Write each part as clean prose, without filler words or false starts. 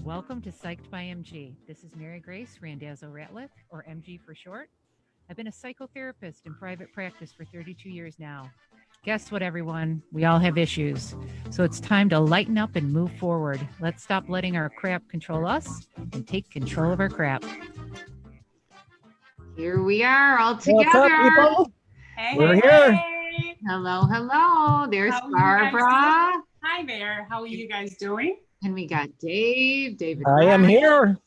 Welcome to Psyched by MG. This is Mary Grace Randazzo Ratliff, or MG for short. I've been a psychotherapist in private practice for 32 years now. Guess what, everyone? We all have issues. So it's time to lighten up and move forward. Let's stop letting our crap control us and take control of our crap. Here we are all What's up, together. people? Hey, We're hey, here. hey. Hello. There's How are you guys Barbara. doing? Hi there. How are you guys doing? And we got David. I am Ryan. here.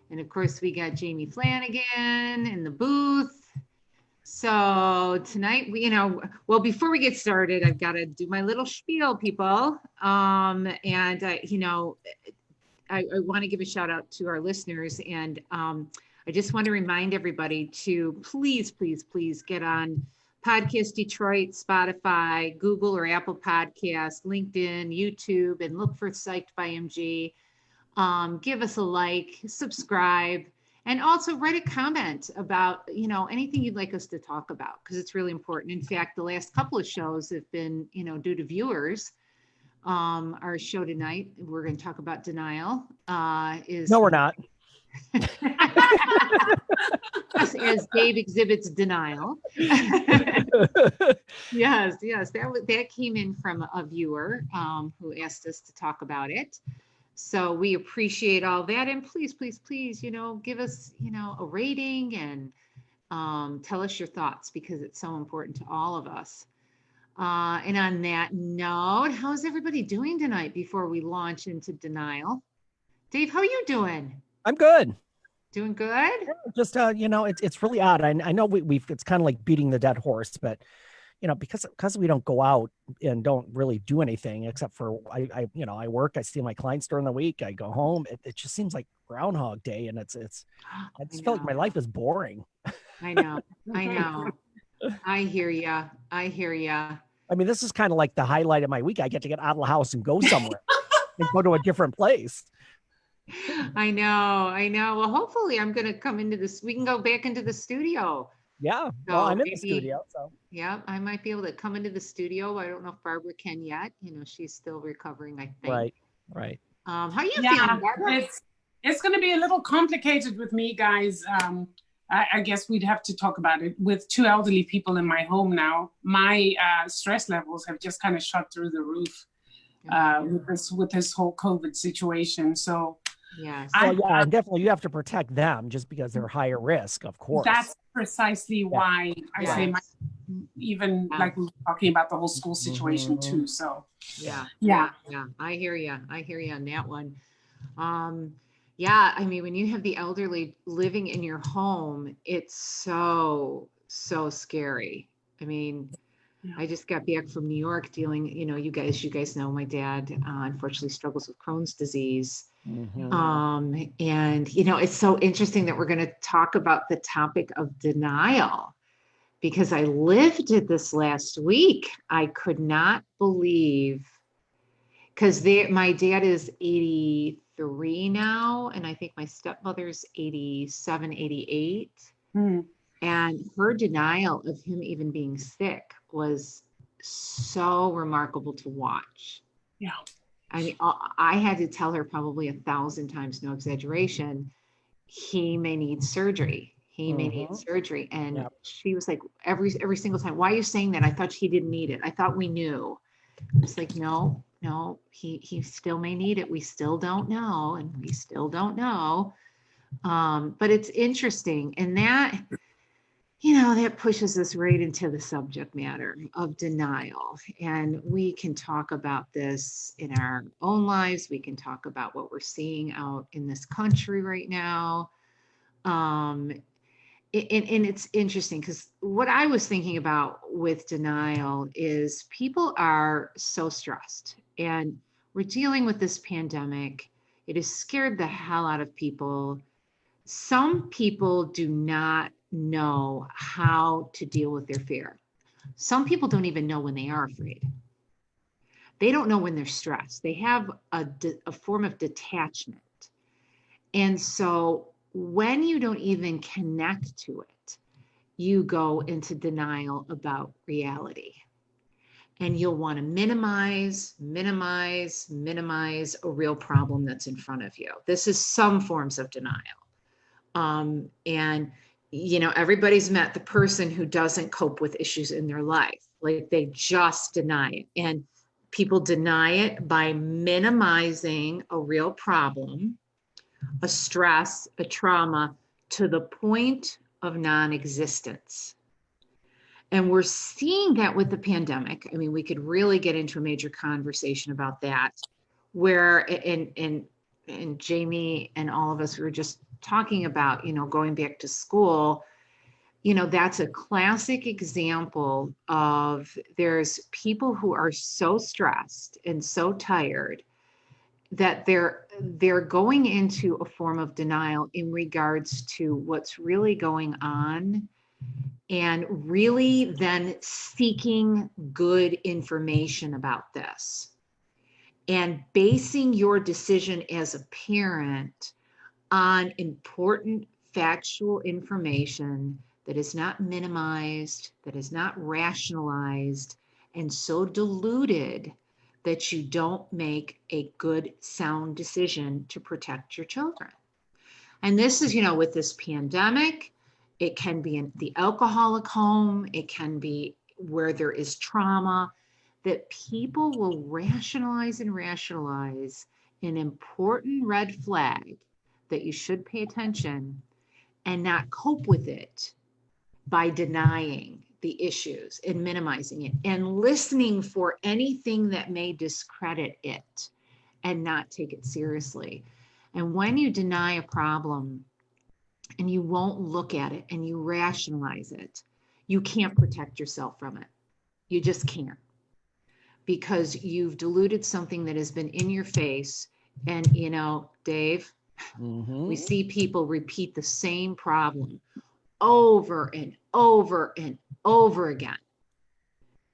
And of course, we got Jamie Flanagan in the booth. So tonight, before we get started, I've got to do my little spiel, people. I want to give a shout out to our listeners. And I just want to remind everybody to please get on Podcast Detroit, Spotify, Google or Apple Podcasts, LinkedIn, YouTube, and look for Psyched by MG. Give us a like, subscribe, and also write a comment about, anything you'd like us to talk about, because it's really important. In fact, the last couple of shows have been, due to viewers. Our show tonight, we're going to talk about denial. No, we're not. As Dave exhibits denial. Yes, that came in from a viewer who asked us to talk about it. So we appreciate all that, and please, give us, a rating and tell us your thoughts, because it's so important to all of us. And on that note, how's everybody doing tonight before we launch into denial? Dave, how are you doing? I'm good. Doing good? Just it's really odd. I know we've it's kind of like beating the dead horse, but because we don't go out and don't really do anything except for I work, I see my clients during the week, I go home. It just seems like Groundhog Day, and I just feel like my life is boring. I know. I hear ya. I mean, this is kind of like the highlight of my week. I get to get out of the house and go somewhere and go to a different place. I know. Well, hopefully I'm going to come into this. We can go back into the studio. Yeah. Well, I'm in the studio, so. Yeah, I might be able to come into the studio. I don't know if Barbara can yet. she's still recovering, I think. Right. How are you feeling, Barbara? It's going to be a little complicated with me, guys. I guess we'd have to talk about it. With two elderly people in my home now, my stress levels have just kind of shot through the roof with this whole COVID situation. So. Yes. Definitely you have to protect them just because they're higher risk, of course. That's precisely why I say like we were talking about the whole school situation too. So yeah. I hear you on that one. I mean, when you have the elderly living in your home, it's so scary. I mean, I just got back from New York dealing, you guys know my dad unfortunately struggles with Crohn's disease. Mm-hmm. And it's so interesting that we're going to talk about the topic of denial, because I lived it this last week. I could not believe, because my dad is 83 now, and I think my stepmother's 87, 88. And her denial of him even being sick was so remarkable to watch. Yeah. I mean, I had to tell her probably 1,000 times, no exaggeration, he may need surgery. And she was like, every single time, why are you saying that? I thought he didn't need it. I thought we knew. It's like, no, he still may need it. We still don't know. And we still don't know. But it's interesting. And that, that pushes us right into the subject matter of denial. And we can talk about this in our own lives. We can talk about what we're seeing out in this country right now. And it's interesting, because what I was thinking about with denial is people are so stressed, and we're dealing with this pandemic. It has scared the hell out of people. Some people do not know how to deal with their fear. Some people don't even know when they are afraid. They don't know when they're stressed. They have a form of detachment. And so when you don't even connect to it, you go into denial about reality. and you'll want to minimize a real problem that's in front of you. This is some forms of denial. And, you know, everybody's met the person who doesn't cope with issues in their life. Like they just deny it. And people deny it by minimizing a real problem, a stress, a trauma, to the point of non-existence. And we're seeing that with the pandemic. I mean, we could really get into a major conversation about that, where, and Jamie and all of us were just talking about, you know, going back to school. You know, that's a classic example of there's people who are so stressed and so tired that they're going into a form of denial in regards to what's really going on, and really then seeking good information about this and basing your decision as a parent on important factual information that is not minimized, that is not rationalized, and so diluted that you don't make a good, sound decision to protect your children. And this is, you know, with this pandemic, it can be in the alcoholic home, it can be where there is trauma, that people will rationalize an important red flag that you should pay attention and not cope with it by denying the issues and minimizing it and listening for anything that may discredit it and not take it seriously. And when you deny a problem and you won't look at it and you rationalize it, you can't protect yourself from it. You just can't, because you've diluted something that has been in your face. And, you know, Dave, we see people repeat the same problem over and over and over again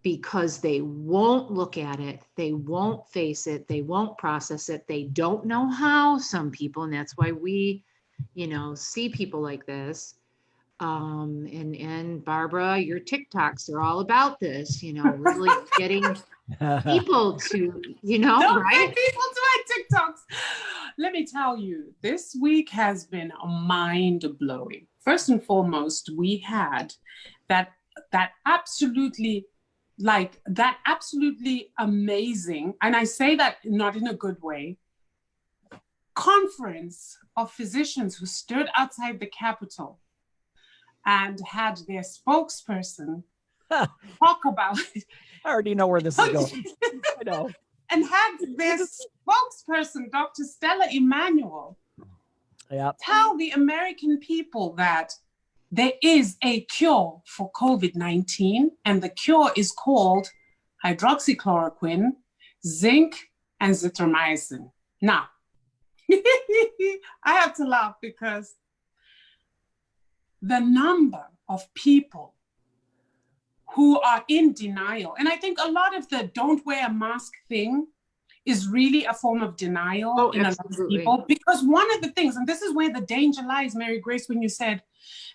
because they won't look at it, they won't face it, they won't process it, they don't know how, some people, and that's why we, you know, see people like this. And Barbara, your TikToks are all about this, you know, really getting people to, you know, Don't right? get people to my TikToks. Let me tell you, this week has been mind-blowing. First and foremost, we had that absolutely amazing, and I say that not in a good way, conference of physicians who stood outside the Capitol and had their spokesperson talk about it. I already know where this is going. I know. And had their spokesperson, Dr. Stella Emanuel, tell the American people that there is a cure for COVID-19, and the cure is called hydroxychloroquine, zinc, and zithromycin. Now, I have to laugh because the number of people who are in denial, and I think a lot of the don't wear a mask thing is really a form of denial in a lot of people. Because one of the things, and this is where the danger lies, Mary Grace, when you said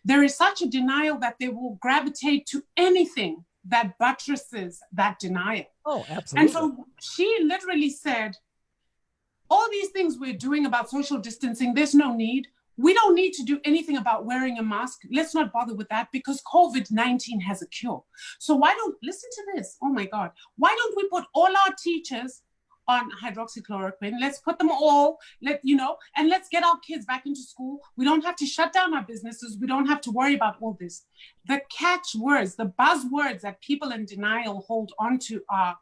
there is such a denial that they will gravitate to anything that buttresses that denial. Oh, absolutely. And so she literally said, all these things we're doing about social distancing, there's no need. We don't need to do anything about wearing a mask. Let's not bother with that because COVID-19 has a cure. So why don't, listen to this, oh my God, why don't we put all our teachers on hydroxychloroquine? Let's put them all, and let's get our kids back into school. We don't have to shut down our businesses. We don't have to worry about all this. The catchwords, the buzzwords that people in denial hold onto are,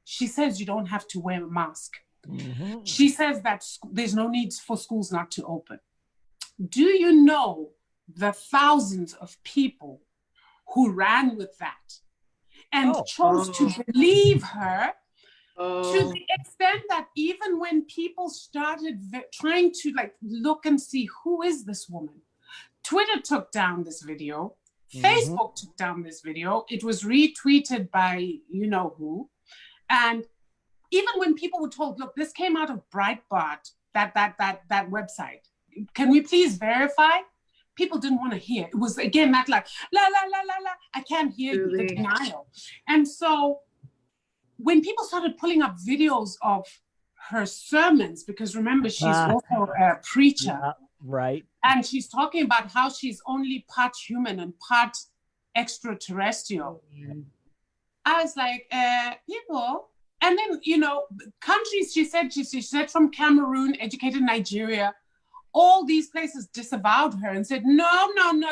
she says you don't have to wear a mask. Mm-hmm. She says that there's no need for schools not to open. Do you know the thousands of people who ran with that and chose to believe her to the extent that even when people started trying to look and see who is this woman, Twitter took down this video, Facebook took down this video, it was retweeted by you know who, and even when people were told, look, this came out of Breitbart, that website, can we please verify? People didn't want to hear. It was, again, that la, la, la, la, la. I can't hear the denial. And so when people started pulling up videos of her sermons, because remember, she's also a preacher. Yeah, right. And she's talking about how she's only part human and part extraterrestrial. I was like, people. And then, you know, countries, she said from Cameroon, educated Nigeria, all these places disavowed her and said, no,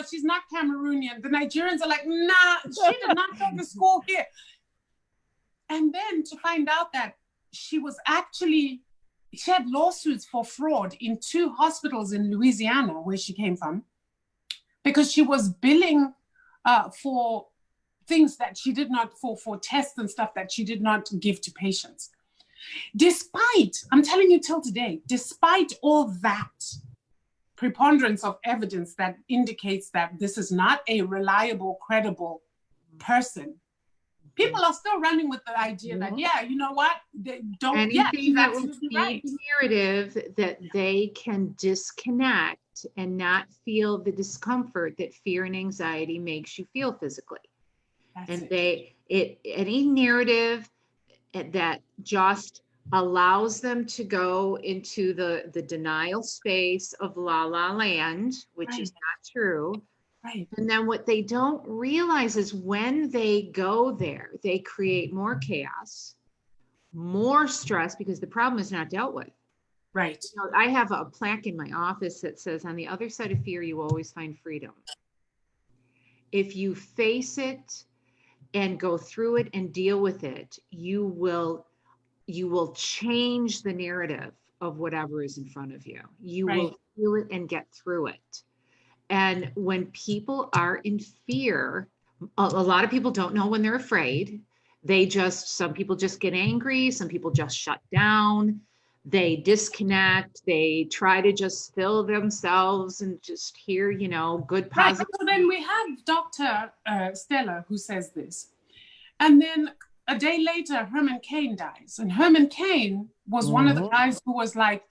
she's not Cameroonian. The Nigerians are like, nah, she did not go to school here. And then to find out that she had lawsuits for fraud in 2 hospitals in Louisiana, where she came from, because she was billing for things that she did not, for tests and stuff that she did not give to patients. Despite, I'm telling you till today, despite all that preponderance of evidence that indicates that this is not a reliable, credible person, people are still running with the idea that, yeah, you know what, they don't. Anything that will feed right. the narrative that they can disconnect and not feel the discomfort that fear and anxiety makes you feel physically. That's and any narrative that just allows them to go into the denial space of la la land, which is not true. Right. And then what they don't realize is when they go there, they create more chaos, more stress, because the problem is not dealt with. Right. You know, I have a plaque in my office that says, on the other side of fear, you always find freedom. If you face it and go through it and deal with it, you will change the narrative of whatever is in front of you. You will feel it and get through it. And when people are in fear, a lot of people don't know when they're afraid. Some people just get angry. Some people just shut down. They disconnect. They try to just fill themselves and just hear, you know, good, positive. Right. So then we have Dr. Stella who says this. And then a day later, Herman Cain dies. And Herman Cain was one of the guys who was like,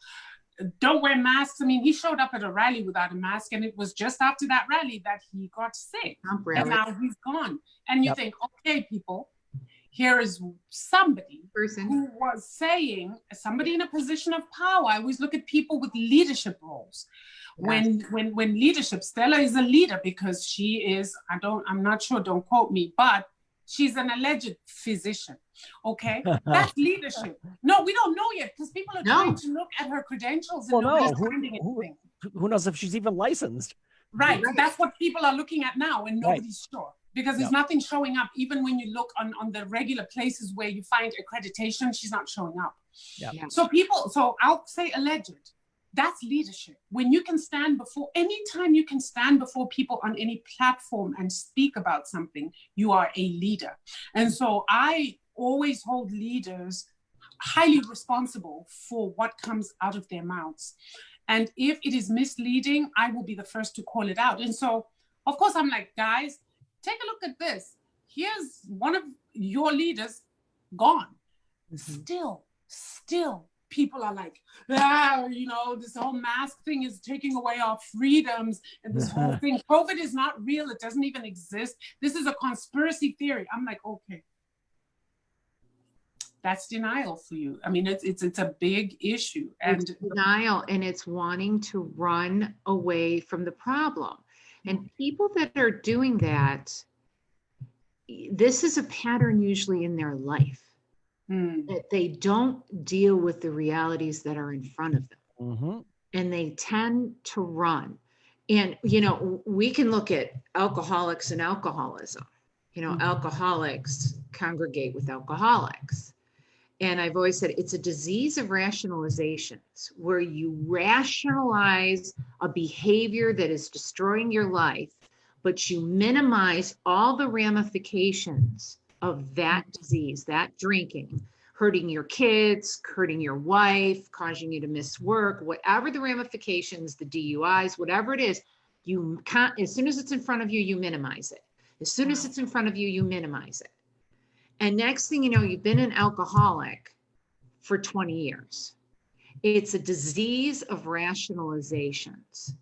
don't wear masks. I mean, he showed up at a rally without a mask, and it was just after that rally that he got sick. And now he's gone. And you think, okay, people, here is somebody who was saying, somebody in a position of power. I always look at people with leadership roles. Yes. When leadership, Stella is a leader because she is, I'm not sure, don't quote me, but she's an alleged physician. Okay, that's leadership. No, we don't know yet because people are trying to look at her credentials and nobody's finding anything. Who knows if she's even licensed? Right. That's what people are looking at now, and nobody's sure because there's nothing showing up. Even when you look on the regular places where you find accreditation, she's not showing up. So I'll say alleged. That's leadership. When you can anytime you can stand before people on any platform and speak about something, you are a leader. And so I always hold leaders highly responsible for what comes out of their mouths. And if it is misleading, I will be the first to call it out. And so, of course, I'm like, guys, take a look at this. Here's one of your leaders gone. Still, people are like, you know, this whole mask thing is taking away our freedoms. And this whole thing, COVID is not real. It doesn't even exist. This is a conspiracy theory. I'm like, okay. That's denial for you. I mean, it's a big issue. And it's denial, and it's wanting to run away from the problem. And people that are doing that, this is a pattern usually in their life. That they don't deal with the realities that are in front of them. And they tend to run. And, you know, we can look at alcoholics and alcoholism. You know, alcoholics congregate with alcoholics. And I've always said it's a disease of rationalizations where you rationalize a behavior that is destroying your life, but you minimize all the ramifications of that disease, that drinking, hurting your kids, hurting your wife, causing you to miss work, whatever the ramifications, the DUIs, whatever it is, you can't, as soon as it's in front of you, you minimize it. As soon as it's in front of you, you minimize it. And next thing you know, you've been an alcoholic for 20 years. It's a disease of rationalizations.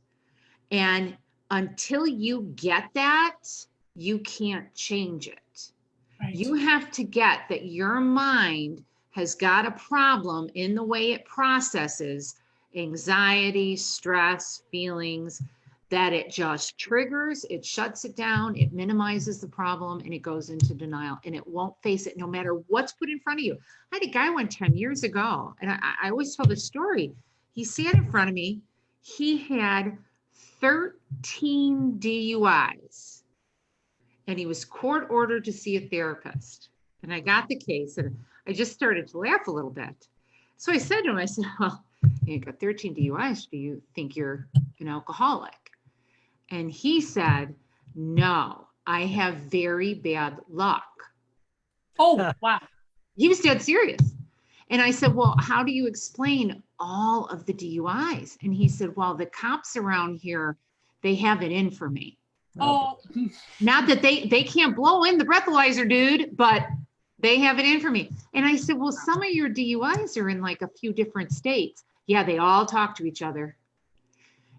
And until you get that, you can't change it. Right. You have to get that your mind has got a problem in the way it processes anxiety, stress, feelings, that it just triggers, it shuts it down, it minimizes the problem, and it goes into denial, and it won't face it no matter what's put in front of you. I had a guy one 10 years ago, and I always tell the story. He sat in front of me. He had 13 DUIs, and he was court ordered to see a therapist. And I got the case, and I just started to laugh a little bit. So I said to him, I said, well, you got 13 DUIs. Do you think you're an alcoholic? And he said, no, I have very bad luck. Oh, wow. He was dead serious. And I said, well, how do you explain all of the DUIs? And he said, well, the cops around here, they have it in for me. Oh, Not that they can't blow in the breathalyzer, dude, but they have it in for me. And I said, well, some of your DUIs are in like a few different states. Yeah, they all talk to each other.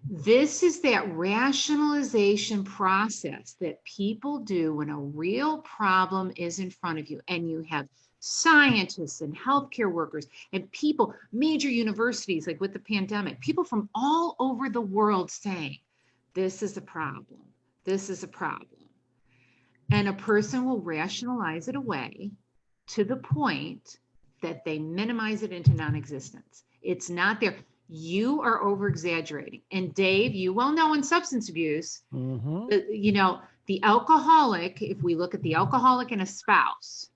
This is that rationalization process that people do when a real problem is in front of you, and you have scientists and healthcare workers and people, major universities, like with the pandemic, people from all over the world saying, this is a problem. This is a problem. And a person will rationalize it away to the point that they minimize it into non-existence. It's not there. You are over exaggerating. And Dave, you well know in substance abuse, you know, the alcoholic, if we look at the alcoholic and a spouse,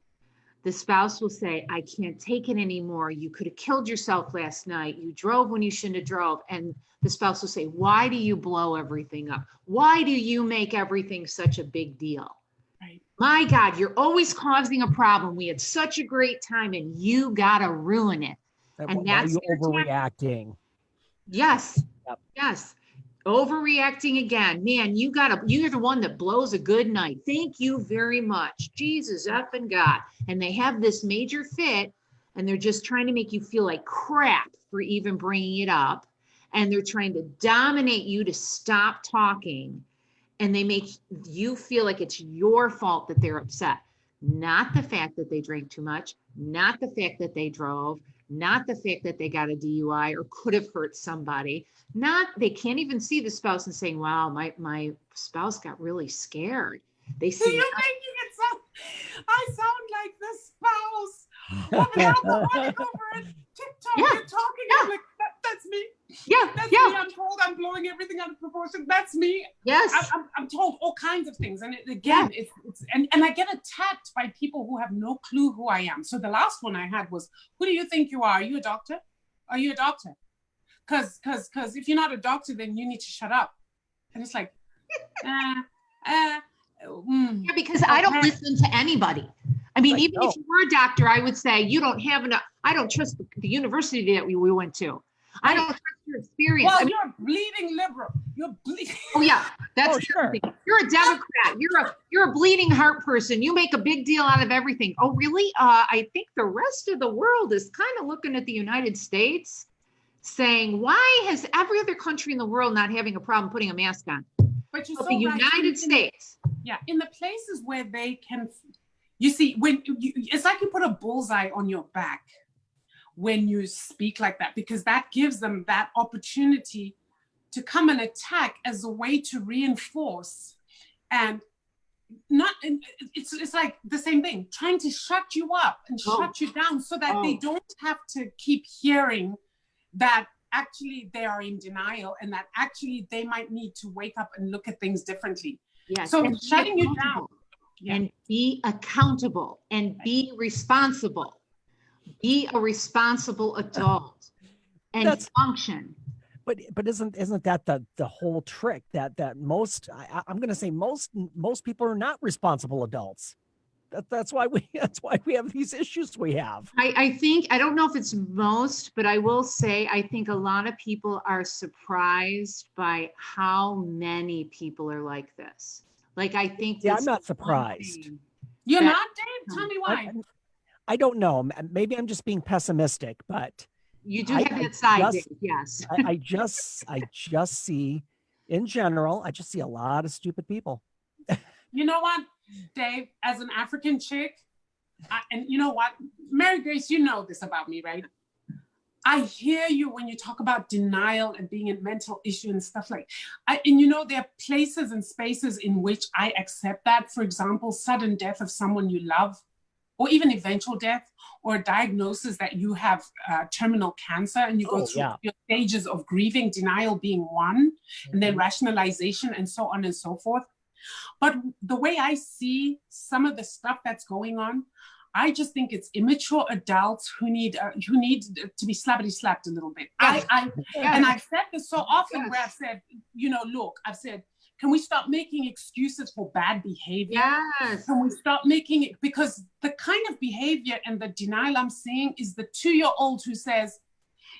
the spouse will say, I can't take it anymore. You could have killed yourself last night. You drove when you shouldn't have drove. And the spouse will say, why do you blow everything up? Why do you make everything such a big deal? right. My God, you're always causing a problem. We had such a great time and you got to ruin it. And that's you your overreacting. Yes. Yep. Yes. Overreacting again. Man, you're the one that blows a good night. Thank you very much. Jesus effing God. And they have this major fit and they're just trying to make you feel like crap for even bringing it up. And they're trying to dominate you to stop talking. And they make you feel like it's your fault that they're upset. Not the fact that they drank too much, not the fact that they drove, not the fact that they got a DUI or could have hurt somebody. They can't even see the spouse and saying, wow, my spouse got really scared. They see. You're making it sound, I sound like the spouse. Woman out the running over and TikTok, Yeah. you're talking, Yeah. I'm like, that's me. Yeah. That's Yeah. me. I'm told I'm blowing everything out of proportion. That's me. Yes. I'm told all kinds of things. And again, it's and I get attacked by people who have no clue who I am. So the last one I had was, who do you think you are? Are you a doctor? Are you a doctor? Because if you're not a doctor, then you need to shut up. And it's like, Yeah, because I don't listen to anybody. I mean, even if you were a doctor, I would say you don't have enough. I don't trust the university that we went to. I don't trust your experience. well, I mean, you're a bleeding liberal. You're bleeding. oh yeah, that's the sure. other thing. You're a Democrat. You're a bleeding heart person. You make a big deal out of everything. Oh, really? I think the rest of the world is kind of looking at the United States, saying, why has every other country in the world not having a problem putting a mask on? But you're But so the right. United States. Yeah, in the places where they can, you see, when it's like you put a bullseye on your back when you speak like that, because that gives them that opportunity to come and attack as a way to reinforce and not. It's like the same thing, trying to shut you up and shut you down so that they don't have to keep hearing that actually they are in denial and that actually they might need to wake up and look at things differently. Yes. So and shutting you down. Yeah. And be accountable and be responsible. Be a responsible adult and function. But isn't that the whole trick that most I'm going to say most people are not responsible adults. That's why we have these issues we have. I think, I don't know if it's most, but I will say, I think a lot of people are surprised by how many people are like this. Like, I think. Yeah, I'm not surprised. You're not, Dave? Tell me why. I don't know. Maybe I'm just being pessimistic, but you do have that side, Dave, yes. I just see, in general, I just see a lot of stupid people. You know what? Dave, as an African chick, and you know what, Mary Grace, you know this about me, right? I hear you when you talk about denial and being a mental issue and stuff and you know, there are places and spaces in which I accept that. For example, sudden death of someone you love, or even eventual death, or a diagnosis that you have terminal cancer and you go through your stages of grieving, denial being one, and then rationalization and so on and so forth. But the way I see some of the stuff that's going on, I just think it's immature adults who need to be slapped a little bit. Yes. And I've said this so often where I've said, you know, look, I've said, can we stop making excuses for bad behavior? Yes. Can we stop making it? Because the kind of behavior and the denial I'm seeing is the 2-year-old who says,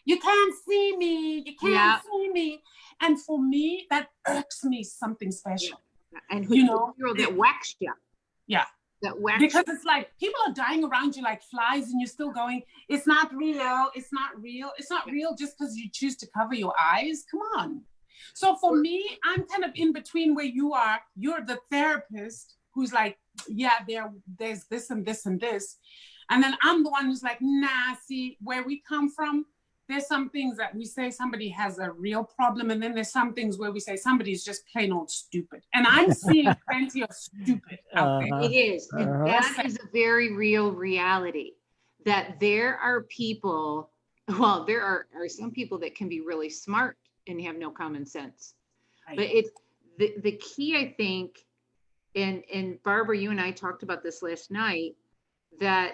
you can't see me, you can't see me. And for me, that irks me something special. Yeah. And you know, that whacks you. Yeah. Because it's like people are dying around you like flies and you're still going, it's not real, it's not real. It's not real just because you choose to cover your eyes. Come on. So for me, I'm kind of in between where you are. You're the therapist who's like, yeah, there's this and this and this. And then I'm the one who's like, nah, see, where we come from, there's some things that we say somebody has a real problem. And then there's some things where we say somebody's just plain old stupid. And I'm seeing plenty of stupid out there. It is. And that is a very real reality, that there are people, well, there are some people that can be really smart and have no common sense. Right. But it's the key, I think, and Barbara, you and I talked about this last night, that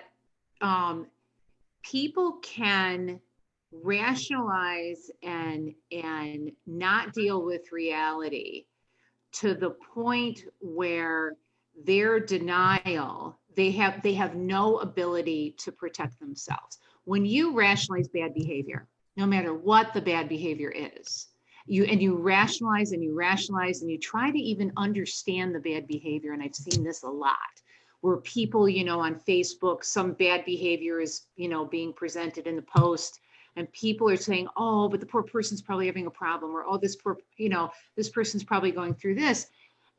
people can rationalize and not deal with reality to the point where their denial, they have no ability to protect themselves. When you rationalize bad behavior, no matter what the bad behavior is, you rationalize and you try to even understand the bad behavior. And I've seen this a lot, where people, you know, on Facebook, some bad behavior is, you know, being presented in the post, and people are saying, oh, but the poor person's probably having a problem, or, oh, this poor, you know, this person's probably going through this.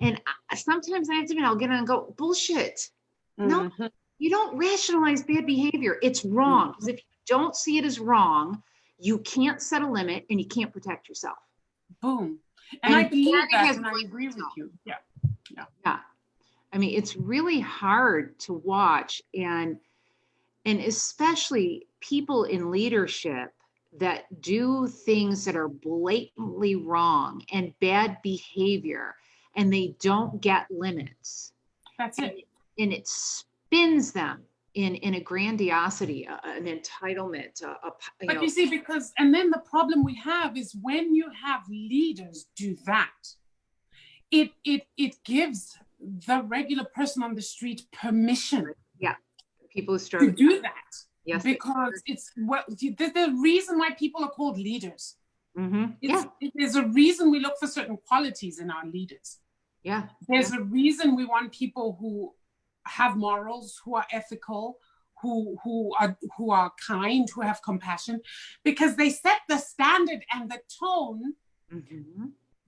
And sometimes I have to admit, I'll get on and go, bullshit. No, you don't rationalize bad behavior. It's wrong. Because if you don't see it as wrong, you can't set a limit and you can't protect yourself. Boom. And I believe that, and I agree with you. Yeah. I mean, it's really hard to watch, and especially people in leadership that do things that are blatantly wrong and bad behavior, and they don't get limits. That's it. And it spins them in a grandiosity, an entitlement. But you see, because, and then the problem we have is when you have leaders do that, it gives the regular person on the street permission. Yeah, people to do that. Yes, because it's the reason why people are called leaders. Mm-hmm. There's a reason we look for certain qualities in our leaders. Yeah, there's a reason we want people who have morals, who are ethical, who are kind, who have compassion, because they set the standard and the tone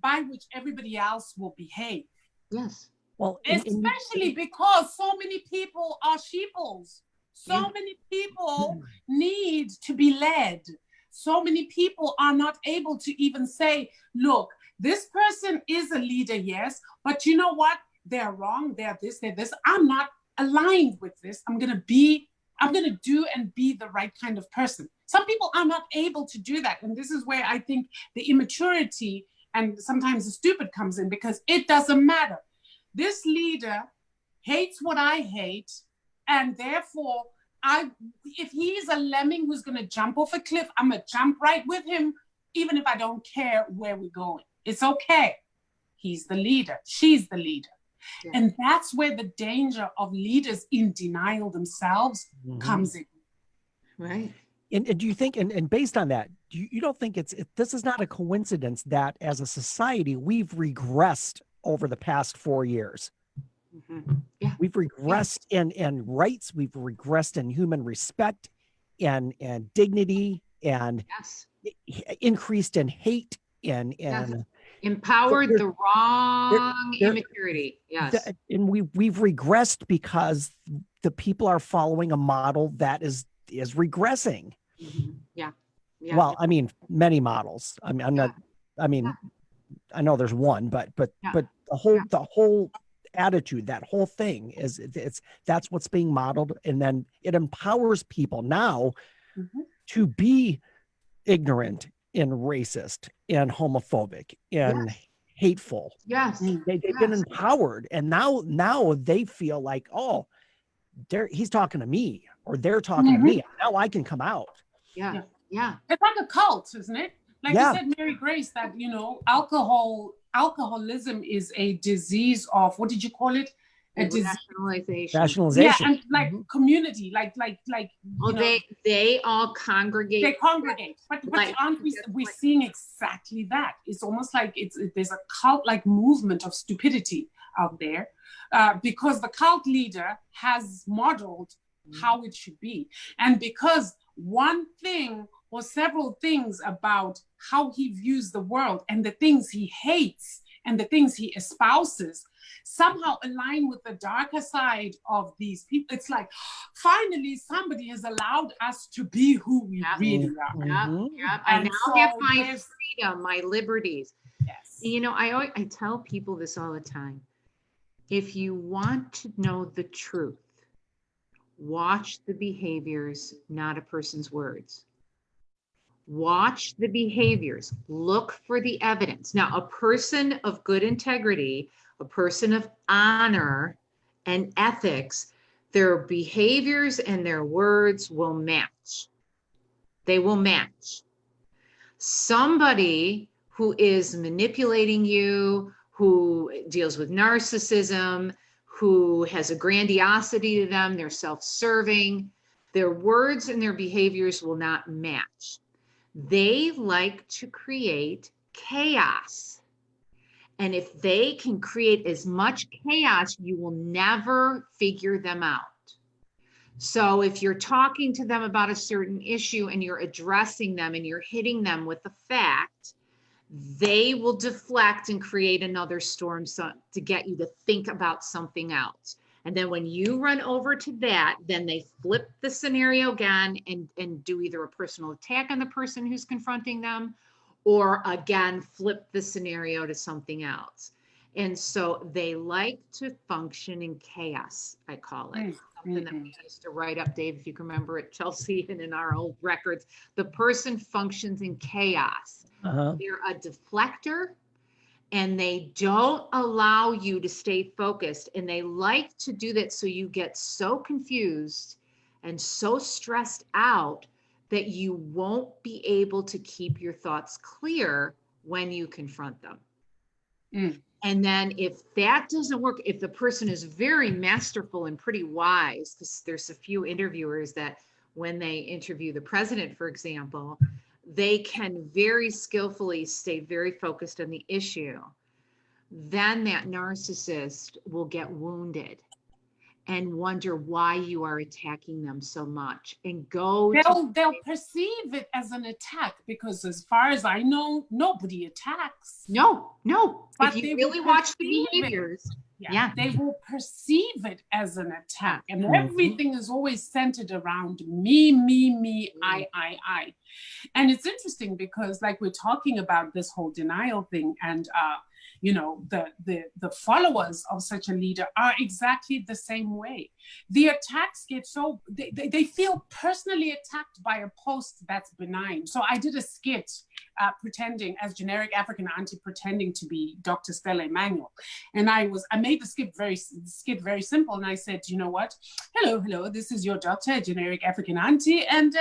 by which everybody else will behave. Yes. Well, especially because so many people are sheeples. So many people need to be led. So many people are not able to even say, look, this person is a leader, yes, but you know what? They're wrong. They're this, they're this. I'm not aligned with this. I'm going to do and be the right kind of person. Some people are not able to do that. And this is where I think the immaturity and sometimes the stupid comes in, because it doesn't matter. This leader hates what I hate. And therefore, if he's a lemming who's going to jump off a cliff, I'm going to jump right with him, even if I don't care where we're going. It's okay. He's the leader. She's the leader. Yeah. And that's where the danger of leaders in denial themselves comes in. Right. And do you think, and based on that, you don't think this is not a coincidence that as a society, we've regressed over the past 4 years? Yeah. We've regressed in rights. We've regressed in human respect and dignity, and increased in hate and Empowered There- the wrong there- immaturity. Yes. And we've regressed because the people are following a model that is regressing. Yeah. Yeah. Well, I mean, many models. I mean, I'm not. I mean, I know there's one, but Yeah. the whole attitude, that whole thing that's what's being modeled, and then it empowers people now to be ignorant and racist and homophobic and hateful. Yes. They've been empowered, and now they feel like, oh, he's talking to me, or they're talking to me. Now I can come out. Yeah. Yeah. It's like a cult, isn't it? Like Yeah. you said, Mary Grace, that, you know, alcoholism is a disease of, what did you call it? Rationalization. Yeah, and like community, like Well, they all congregate. They congregate, but aren't we're seeing exactly that? It's almost like there's a cult-like movement of stupidity out there, because the cult leader has modeled how it should be, and because one thing or several things about how he views the world and the things he hates and the things he espouses somehow align with the darker side of these people. It's like, finally, somebody has allowed us to be who we really are. Yeah. I now have my freedom, my liberties. Yes. You know, I tell people this all the time. If you want to know the truth, watch the behaviors, not a person's words. Watch the behaviors. Look for the evidence. Now, a person of good integrity, a person of honor and ethics, their behaviors and their words will match. They will match. Somebody who is manipulating you, who deals with narcissism, who has a grandiosity to them, they're self-serving, their words and their behaviors will not match. They like to create chaos. And if they can create as much chaos, you will never figure them out. So if you're talking to them about a certain issue and you're addressing them and you're hitting them with the fact, they will deflect and create another storm to get you to think about something else. And then when you run over to that, then they flip the scenario again and do either a personal attack on the person who's confronting them, or again, flip the scenario to something else. And so they like to function in chaos, I call it. Something that we used to write up, Dave, if you can remember it, Chelsea, and in our old records. The person functions in chaos. They're a deflector, and they don't allow you to stay focused. And they like to do that so you get so confused and so stressed out that you won't be able to keep your thoughts clear when you confront them. And then if that doesn't work, if the person is very masterful and pretty wise, because there's a few interviewers that when they interview the president, for example, they can very skillfully stay very focused on the issue. Then that narcissist will get wounded and wonder why you are attacking them so much, and they'll perceive it as an attack, because as far as I know, nobody attacks. No. But if you really watch the behaviors, they will perceive it as an attack, and everything is always centered around me, I. And it's interesting because, like, we're talking about this whole denial thing, and you know, the followers of such a leader are exactly the same way. The attacks get so, they feel personally attacked by a post that's benign. So I did a skit pretending as generic African auntie, pretending to be Dr. Stella Emanuel. And I made the skit very simple. And I said, you know what? Hello, this is your doctor, generic African auntie. And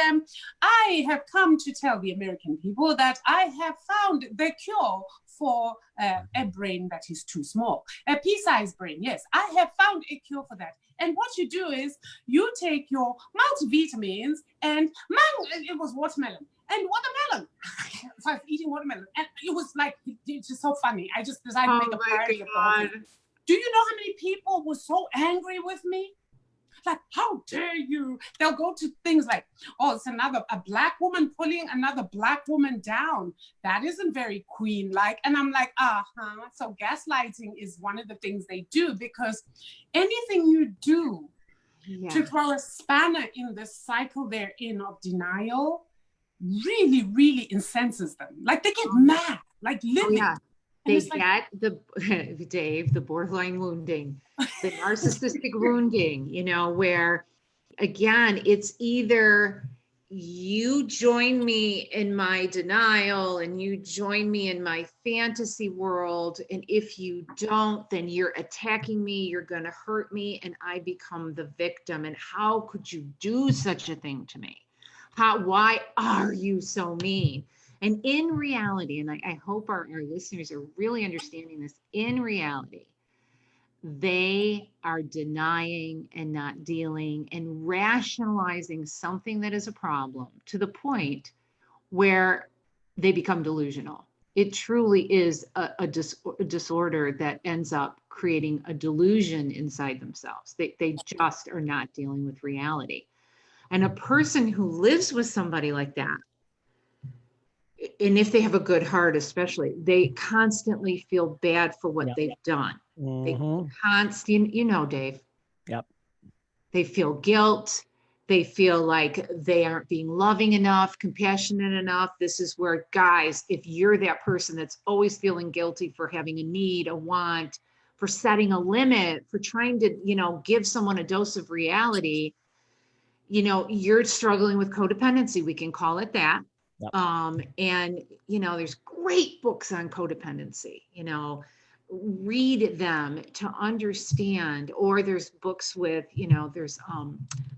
I have come to tell the American people that I have found the cure for a brain that is too small, a pea-sized brain. Yes, I have found a cure for that. And what you do is you take your multivitamins and it was watermelon. And watermelon. So I was eating watermelon. And it was like, it's just so funny. I just decided to make a parody of the whole thing. Do you know how many people were so angry with me? Like, how dare you? They'll go to things like, oh, it's a black woman pulling another black woman down. That isn't very queen-like. And I'm like, So gaslighting is one of the things they do, because anything you do to throw a spanner in the cycle they're in of denial really, really incenses them. Like, they get mad, like living. They get Dave, the borderline wounding, the narcissistic wounding, where, again, it's either you join me in my denial and you join me in my fantasy world. And if you don't, then you're attacking me, you're going to hurt me, and I become the victim. And how could you do such a thing to me? Why are you so mean? And in reality, and I hope our listeners are really understanding this, in reality, they are denying and not dealing and rationalizing something that is a problem to the point where they become delusional. It truly is a disorder that ends up creating a delusion inside themselves. They just are not dealing with reality. And a person who lives with somebody like that, and if they have a good heart, especially, they constantly feel bad for what they've done. They Dave. Yep. They feel guilt. They feel like they aren't being loving enough, compassionate enough. This is where, guys, if you're that person that's always feeling guilty for having a need, a want, for setting a limit, for trying to, give someone a dose of reality, you're struggling with codependency. We can call it that. Yep. And, there's great books on codependency, read them to understand, or there's books with, there's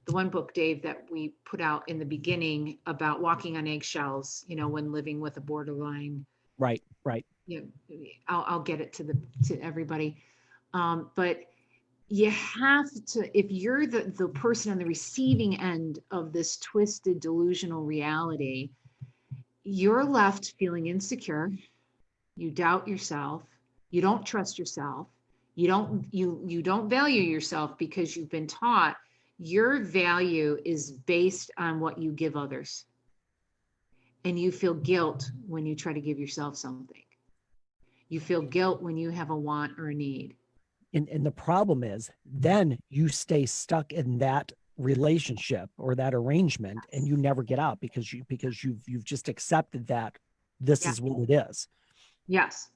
the one book, Dave, that we put out in the beginning about walking on eggshells, when living with a borderline. Right. I'll get it to everybody. But you have to, if you're the person on the receiving end of this twisted delusional reality, you're left feeling insecure. You doubt yourself. You don't trust yourself. You don't value yourself, because you've been taught your value is based on what you give others. And you feel guilt when you try to give yourself something. You feel guilt when you have a want or a need. And the problem is, then you stay stuck in that relationship or that arrangement, and you never get out, because you've just accepted that this is what it is. Yes.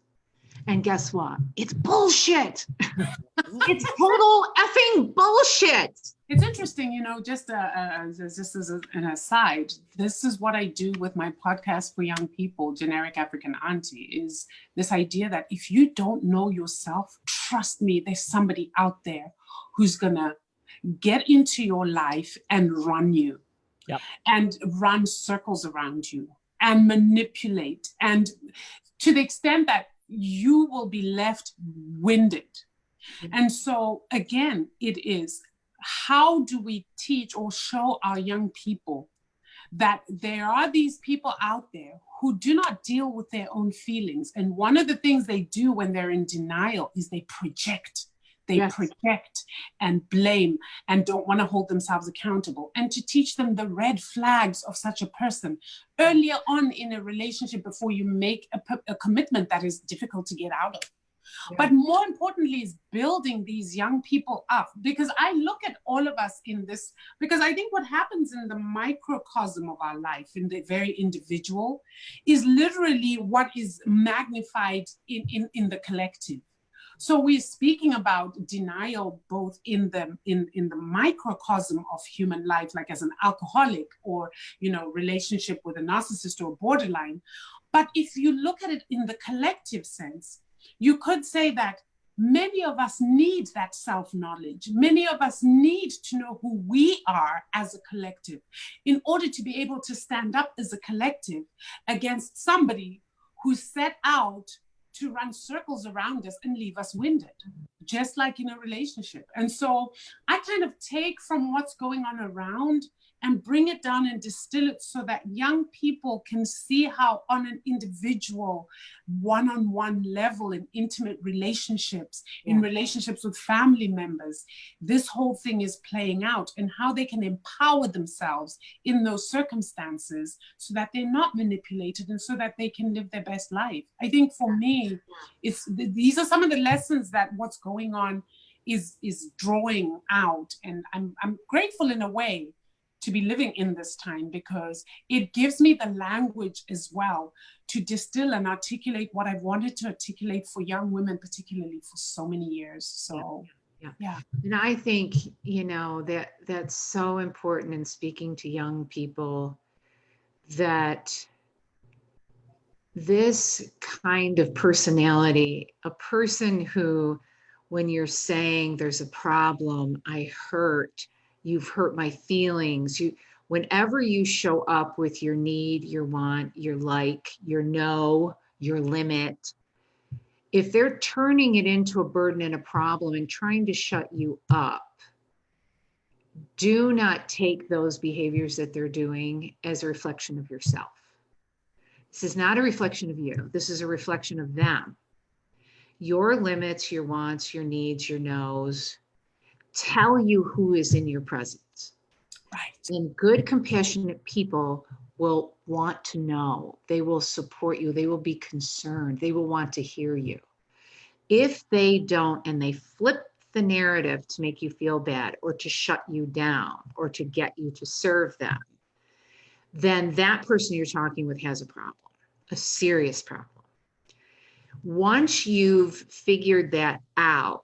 And guess what? It's bullshit. It's total effing bullshit. It's interesting, just as an aside, this is what I do with my podcast for young people, Generic African Auntie, is this idea that if you don't know yourself, trust me, there's somebody out there who's going to get into your life and run you. Yep. And run circles around you and manipulate. And to the extent that you will be left winded. Mm-hmm. And so again, it is, how do we teach or show our young people that there are these people out there who do not deal with their own feelings? And one of the things they do when they're in denial is they project. They project and blame and don't want to hold themselves accountable. And to teach them the red flags of such a person earlier on in a relationship, before you make a commitment that is difficult to get out of. Yeah. But more importantly is building these young people up, because I look at all of us in this, because I think what happens in the microcosm of our life, in the very individual, is literally what is magnified in the collective. So we're speaking about denial both in the microcosm of human life, like as an alcoholic or, relationship with a narcissist or borderline. But if you look at it in the collective sense, you could say that many of us need that self-knowledge. Many of us need to know who we are as a collective in order to be able to stand up as a collective against somebody who set out to run circles around us and leave us winded. just like in a relationship. And so I kind of take from what's going on around and bring it down and distill it so that young people can see how on an individual, one-on-one level in intimate relationships, in relationships with family members, this whole thing is playing out, and how they can empower themselves in those circumstances so that they're not manipulated and so that they can live their best life. I think for me, these are some of the lessons that what's going on is drawing out. And I'm grateful in a way to be living in this time, because it gives me the language as well to distill and articulate what I've wanted to articulate for young women, particularly for so many years. So, yeah. And I think, you know, that's so important in speaking to young people, that this kind of personality, a person who, when you're saying there's a problem, I hurt, you've hurt my feelings. Whenever you show up with your need, your want, your like, your no, your limit, if they're turning it into a burden and a problem and trying to shut you up, do not take those behaviors that they're doing as a reflection of yourself. This is not a reflection of you. This is a reflection of them. Your limits, your wants, your needs, your no's tell you who is in your presence. Right. And good, compassionate people will want to know. They will support you. They will be concerned. They will want to hear you. If they don't, and they flip the narrative to make you feel bad or to shut you down or to get you to serve them, then that person you're talking with has a problem, a serious problem. Once you've figured that out,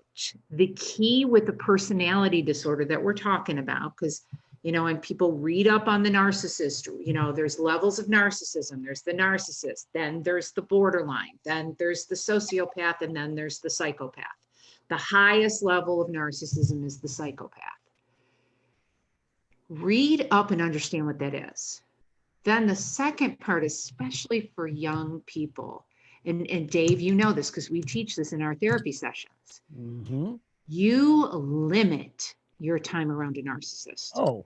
the key with the personality disorder that we're talking about, because, you know, when people read up on the narcissist, you know, there's levels of narcissism. There's the narcissist, then there's the borderline, then there's the sociopath, and then there's the psychopath. The highest level of narcissism is the psychopath. Read up and understand what that is. Then the second part, especially for young people, and Dave, you know this because we teach this in our therapy sessions. Mm-hmm. You limit your time around a narcissist. Oh.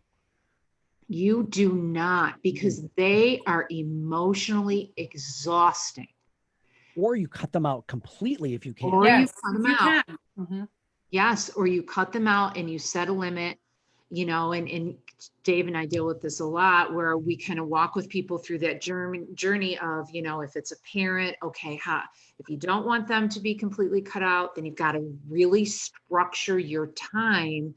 You do not, because they are emotionally exhausting. Or you cut them out completely if you can. Or you cut them out. Mm-hmm. Yes, or you cut them out and you set a limit, you know, and Dave and I deal with this a lot, where we kind of walk with people through that journey of, you know, if it's a parent, okay, if you don't want them to be completely cut out, then you've got to really structure your time,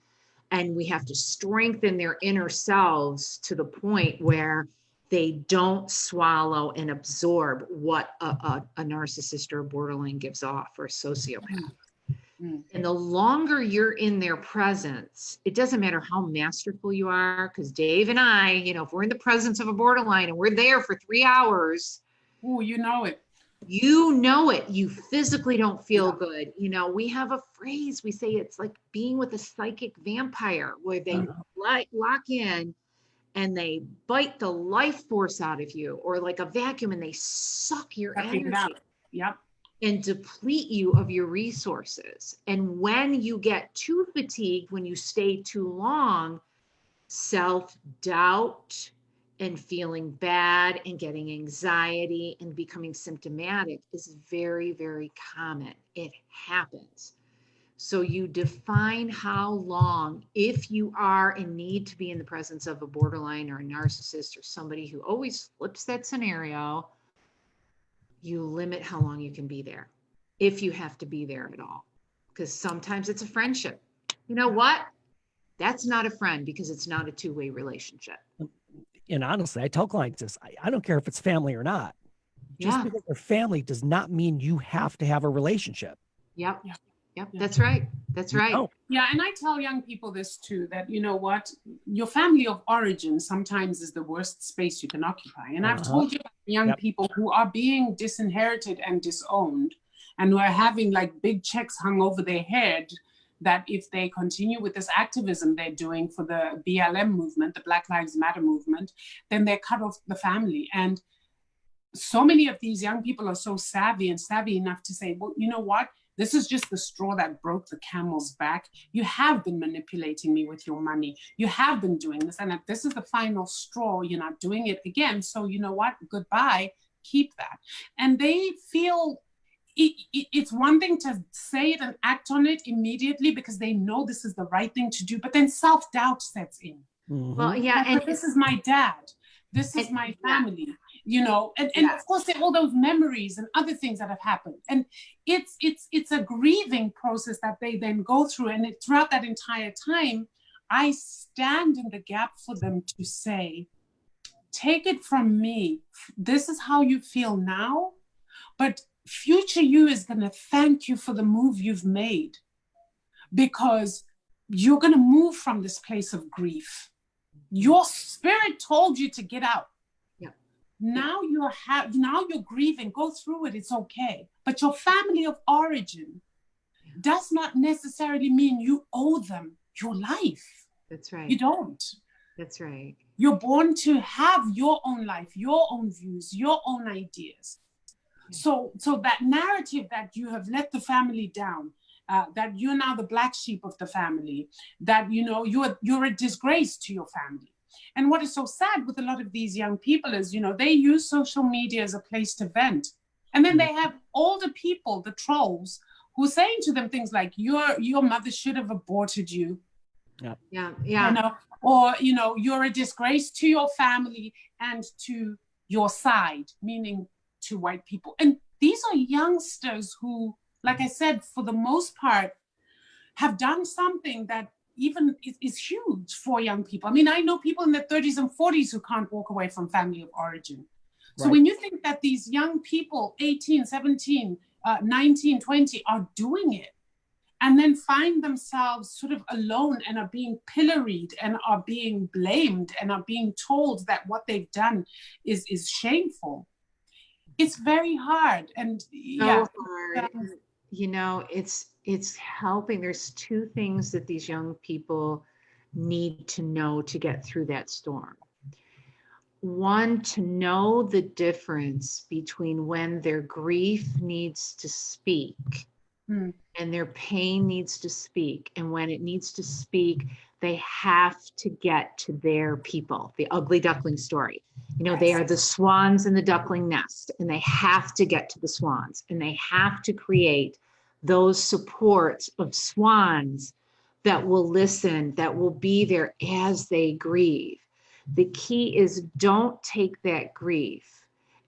and we have to strengthen their inner selves to the point where they don't swallow and absorb what a narcissist or a borderline gives off, or a sociopath. Mm. And the longer you're in their presence, it doesn't matter how masterful you are, because Dave and I, you know, if we're in the presence of a borderline and we're there for 3 hours, oh, you know it. You know it. You physically don't feel good. You know, we have a phrase, we say it's like being with a psychic vampire, where they lock in and they bite the life force out of you, or like a vacuum, and they suck your energy. Yep. And deplete you of your resources. And when you get too fatigued, when you stay too long, self-doubt and feeling bad and getting anxiety and becoming symptomatic is very, very common. It happens. So you define how long, if you are in need to be in the presence of a borderline or a narcissist or somebody who always flips that scenario, you limit how long you can be there, if you have to be there at all. Because sometimes it's a friendship. You know what? That's not a friend, because it's not a two-way relationship. And honestly, I tell clients this, I don't care if it's family or not. Just because they're family does not mean you have to have a relationship. Yep. That's right. That's right. No. Yeah. And I tell young people this too, that, you know what, your family of origin sometimes is the worst space you can occupy. And I've told you about young people who are being disinherited and disowned, and who are having like big checks hung over their head, that if they continue with this activism they're doing for the BLM movement, the Black Lives Matter movement, then they're cut off the family. And so many of these young people are so savvy enough to say, well, you know what? This is just the straw that broke the camel's back. You have been manipulating me with your money. You have been doing this. And this is the final straw. You're not doing it again. So you know what? Goodbye. Keep that. And they feel it's one thing to say it and act on it immediately because they know this is the right thing to do. But then self-doubt sets in. Well, yeah. And this is my dad. This is my family, you know, and of course there are all those memories and other things that have happened. And it's a grieving process that they then go through. And throughout that entire time, I stand in the gap for them to say, take it from me. This is how you feel now, but future you is going to thank you for the move you've made, because you're going to move from this place of grief. Your spirit told you to get out. Yeah. Now you're grieving. Go through it. It's okay. But your family of origin does not necessarily mean you owe them your life. That's right. You don't. That's right. You're born to have your own life, your own views, your own ideas. So that narrative that you have let the family down, that you're now the black sheep of the family, that you're a disgrace to your family. And what is so sad with a lot of these young people is, they use social media as a place to vent. And then they have older people, the trolls, who are saying to them things like, your mother should have aborted you. Yeah. Or you're a disgrace to your family and to your side, meaning to white people. And these are youngsters who, like I said, for the most part, have done something that even is huge for young people. I mean, I know people in their 30s and 40s who can't walk away from family of origin. So when you think that these young people, 18, 17, 19, 20, are doing it, and then find themselves sort of alone and are being pilloried and are being blamed and are being told that what they've done is shameful, it's very hard. And so hard. It's helping. There's two things that these young people need to know to get through that storm. One, to know the difference between when their grief needs to speak and their pain needs to speak. And when it needs to speak, they have to get to their people, the ugly duckling story. They are the swans in the duckling nest, and they have to get to the swans, and they have to create those supports of swans that will listen, that will be there as they grieve. The key is, don't take that grief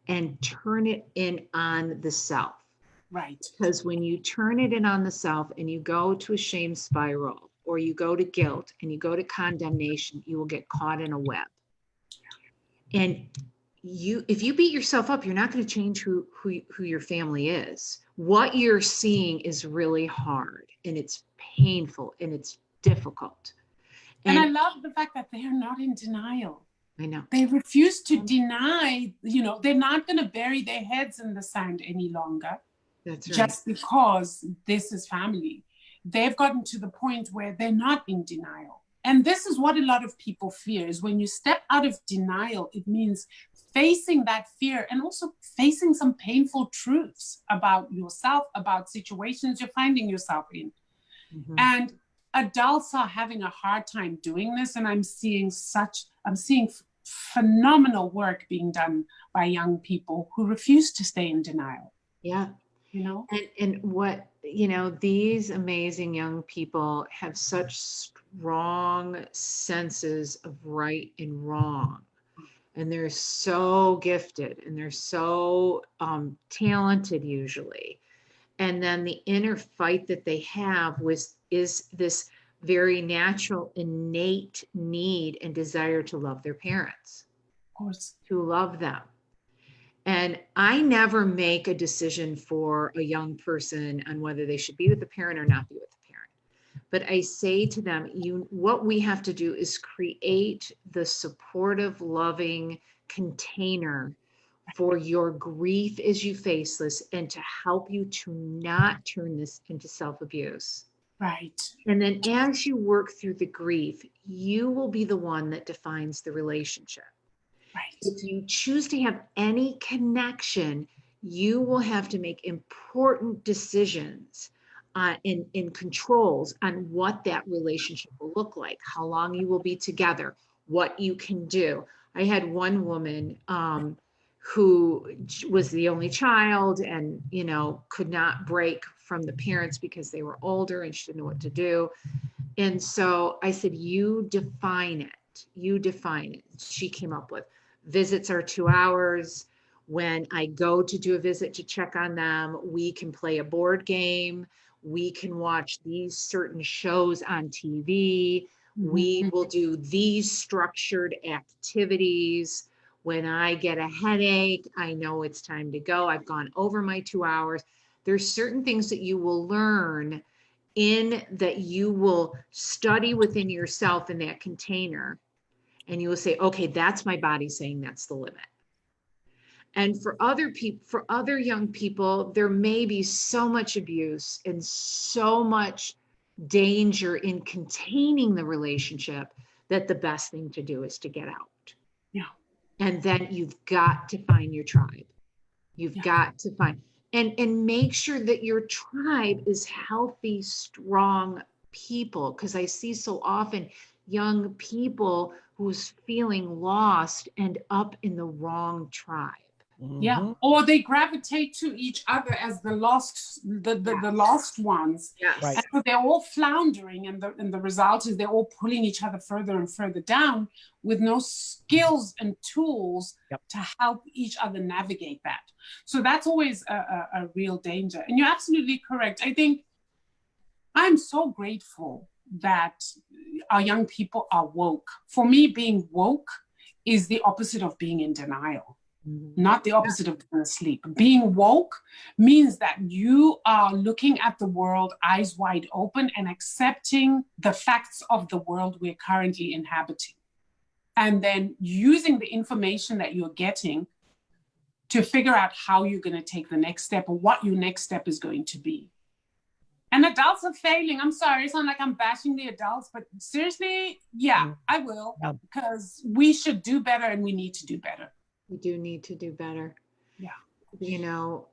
and turn it in on the self. Right. Because when you turn it in on the self and you go to a shame spiral, or you go to guilt and you go to condemnation, you will get caught in a web. And if you beat yourself up, you're not going to change who your family is. What you're seeing is really hard, and it's painful, and it's difficult. And I love the fact that they're not in denial. I know. They refuse to deny, they're not going to bury their heads in the sand any longer. That's right. Just because this is family. They've gotten to the point where they're not in denial. And this is what a lot of people fear, is when you step out of denial, it means facing that fear and also facing some painful truths about yourself, about situations you're finding yourself in. Mm-hmm. And adults are having a hard time doing this. And I'm seeing phenomenal work being done by young people who refuse to stay in denial. Yeah. And what, these amazing young people have such strong senses of right and wrong. And they're so gifted, and they're so talented usually. And then the inner fight that they have is this very natural, innate need and desire to love their parents, of course, to love them. And I never make a decision for a young person on whether they should be with the parent or not be with the parent. But I say to them, what we have to do is create the supportive, loving container for your grief as you face this, and to help you to not turn this into self-abuse. Right. And then as you work through the grief, you will be the one that defines the relationship. Right. If you choose to have any connection, you will have to make important decisions in controls on what that relationship will look like, how long you will be together, what you can do. I had one woman who was the only child and, you know, could not break from the parents because they were older and she didn't know what to do. And so I said, you define it. You define it. She came up with visits are 2 hours. When I go to do a visit to check on them, we can play a board game. We can watch these certain shows on TV. We will do these structured activities. When I get a headache, I know it's time to go. I've gone over my 2 hours. There's certain things that you will learn in that you will study within yourself in that container. And you will say, okay, that's my body saying that's the limit. And for other people, for other young people, there may be so much abuse and so much danger in containing the relationship that the best thing to do is to get out. Yeah. And then you've got to find your tribe. You've got to find, and make sure that your tribe is healthy, strong people. Because I see so often young people who's feeling lost end up in the wrong tribe. Yeah, or they gravitate to each other as the lost, the lost ones. Yes. Right. And so they're all floundering, and the result is they're all pulling each other further and further down with no skills and tools to help each other navigate that. So that's always a real danger. And you're absolutely correct. I think I'm so grateful that our young people are woke. For me, being woke is the opposite of being in denial. Not the opposite of being asleep. Being woke means that you are looking at the world eyes wide open and accepting the facts of the world we're currently inhabiting. And then using the information that you're getting to figure out how you're going to take the next step or what your next step is going to be. And adults are failing. I'm sorry, it's not like I'm bashing the adults, but seriously, I will, because we should do better and we need to do better. We do need to do better. Yeah. You know,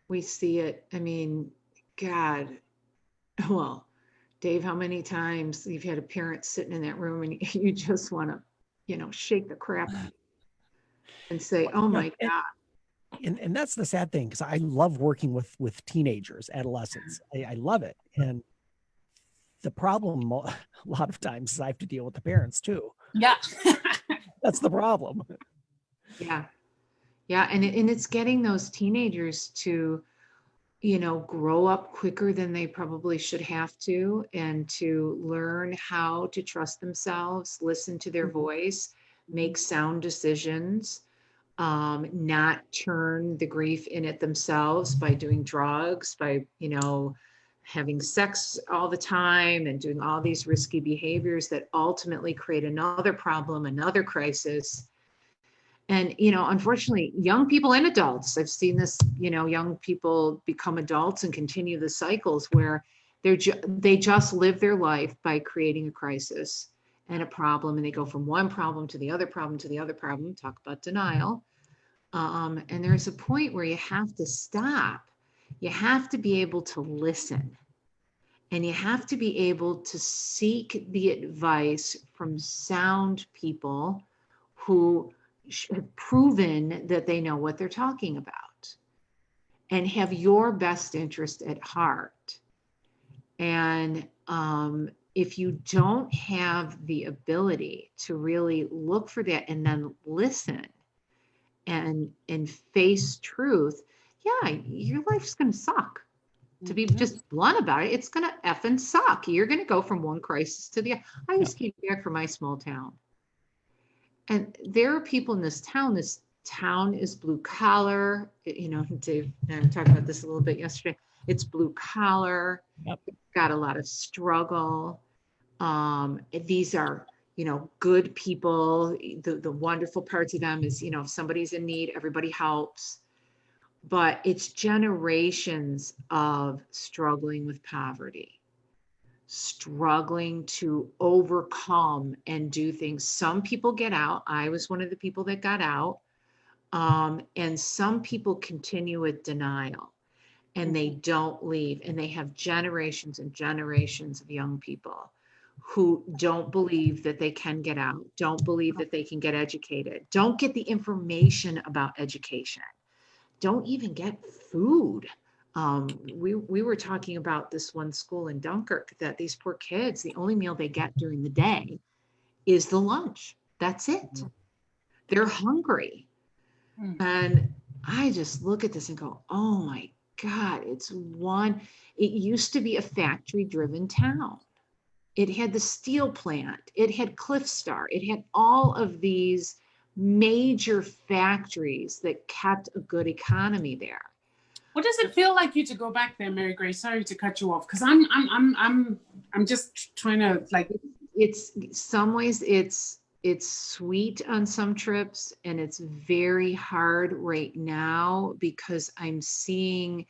we see it. I mean, God, well, Dave, how many times you've had a parent sitting in that room and you just want to, you know, shake the crap out of and say, oh my God. And that's the sad thing, because I love working with teenagers, adolescents. I love it. And the problem a lot of times is I have to deal with the parents too. Yeah. That's the problem. Yeah. Yeah. And it's getting those teenagers to, you know, grow up quicker than they probably should have to, and to learn how to trust themselves, listen to their voice, make sound decisions, not turn the grief in it themselves by doing drugs, by, you know, having sex all the time and doing all these risky behaviors that ultimately create another problem, another crisis. And, you know, unfortunately, young people and adults, I've seen this, you know, young people become adults and continue the cycles where they just live their life by creating a crisis and a problem. And they go from one problem to the other problem to the other problem, talk about denial. And there's a point where you have to stop. You have to be able to listen, and you have to be able to seek the advice from sound people who have proven that they know what they're talking about and have your best interest at heart. And if you don't have the ability to really look for that and then listen and face truth, your life's going to suck. To be just blunt about it, it's going to effing suck. You're going to go from one crisis to the other. I just came back from my small town. And there are people in this town. This town is blue collar. You know, Dave and I talked about this a little bit yesterday. It's blue collar. Yep. It's got a lot of struggle. These are, you know, good people. The wonderful parts of them is, you know, if somebody's in need, everybody helps. But it's generations of struggling with poverty, struggling to overcome and do things. Some people get out. I was one of the people that got out. And some people continue with denial. and they don't leave. And they have generations and generations of young people who don't believe that they can get out, don't believe that they can get educated, don't get the information about education, don't even get food. We were talking about this one school in Dunkirk that these poor kids, the only meal they get during the day is the lunch. That's it. They're hungry. And I just look at this and go, oh my God, it used to be a factory-driven town. It had the steel plant, it had Cliff Star, it had all of these major factories that kept a good economy there. What does it feel like you to go back there, Mary Grace? Sorry to cut you off, because I'm just trying to like. It's some ways it's sweet on some trips, and it's very hard right now because I'm seeing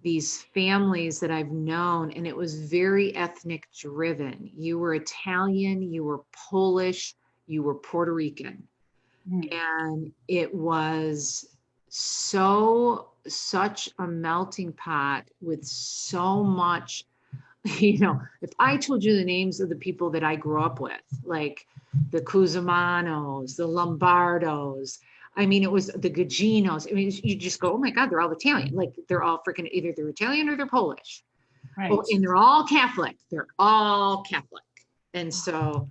these families that I've known, and it was very ethnic driven. You were Italian, you were Polish, you were Puerto Rican. And it was such a melting pot with so much, if I told you the names of the people that I grew up with, like the Cusimanos, the Lombardos, I mean, it was the Gaginos. I mean, you just go, oh my God, they're all Italian. Like they're all freaking, either they're Italian or they're Polish. Right. Oh, and they're all Catholic. They're all Catholic. And so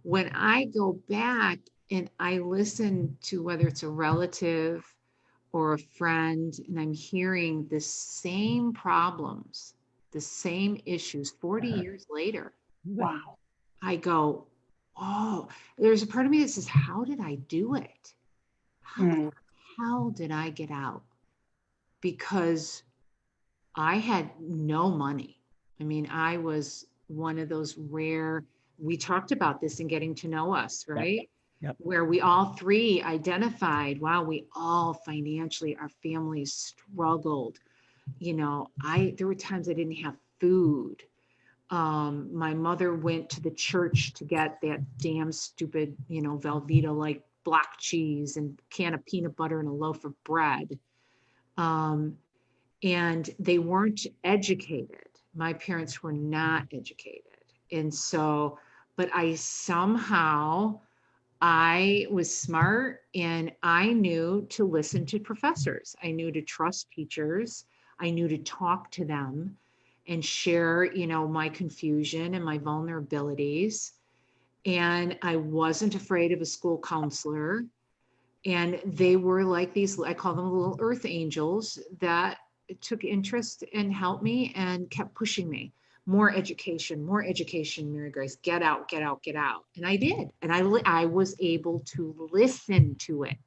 when I go back and I listen to whether it's a relative or a friend, and I'm hearing the same problems, the same issues 40 years later. Wow. I go, oh, there's a part of me that says, how did I do it? How did I get out? Because I had no money. I mean, I was one of those rare, we talked about this in Getting to Know Us, right? Yep. Where we all three identified, wow, we all financially, our families struggled. There were times I didn't have food. My mother went to the church to get that damn stupid, Velveeta like block cheese and can of peanut butter and a loaf of bread. And they weren't educated. My parents were not educated. And so, but I was smart, and I knew to listen to professors. I knew to trust teachers. I knew to talk to them and share, my confusion and my vulnerabilities. And I wasn't afraid of a school counselor. And they were like these, I call them little earth angels that took interest and helped me and kept pushing me. More education, Mary Grace, get out, get out, get out. And I did. And I was able to listen to it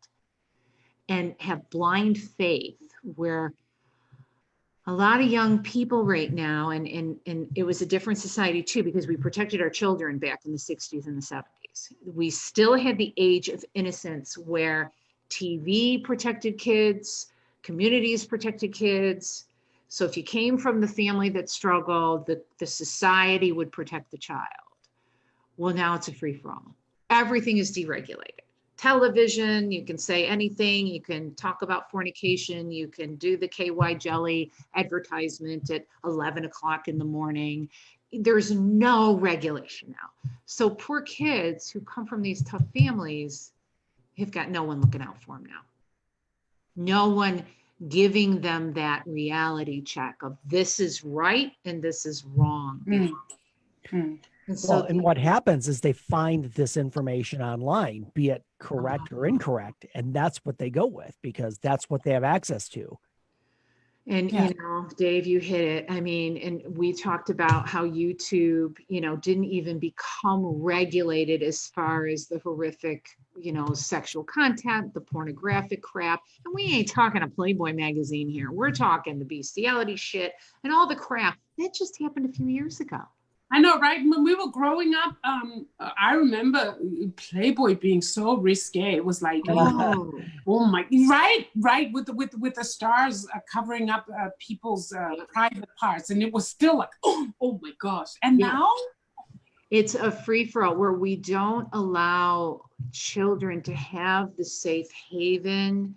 and have blind faith, where a lot of young people right now, and it was a different society too, because we protected our children back in the 60s and the 70s. We still had the age of innocence where TV protected kids, communities protected kids. So if you came from the family that struggled, the society would protect the child. Well, now it's a free-for-all. Everything is deregulated. Television, you can say anything. You can talk about fornication. You can do the KY jelly advertisement at 11 o'clock in the morning. There's no regulation now. So poor kids who come from these tough families have got no one looking out for them now. No one giving them that reality check of this is right and this is wrong. And so, and what happens is they find this information online, be it correct or incorrect, and that's what they go with because that's what they have access to. And, Dave, you hit it. I mean, and we talked about how YouTube, didn't even become regulated as far as the horrific, sexual content, the pornographic crap. And we ain't talking a Playboy magazine here. We're talking the bestiality shit and all the crap. That just happened a few years ago. I know, right? When we were growing up, I remember Playboy being so risque. It was like, oh my, right, with the stars covering up people's private parts, and it was still like, oh my gosh. And now it's a free for all where we don't allow children to have the safe haven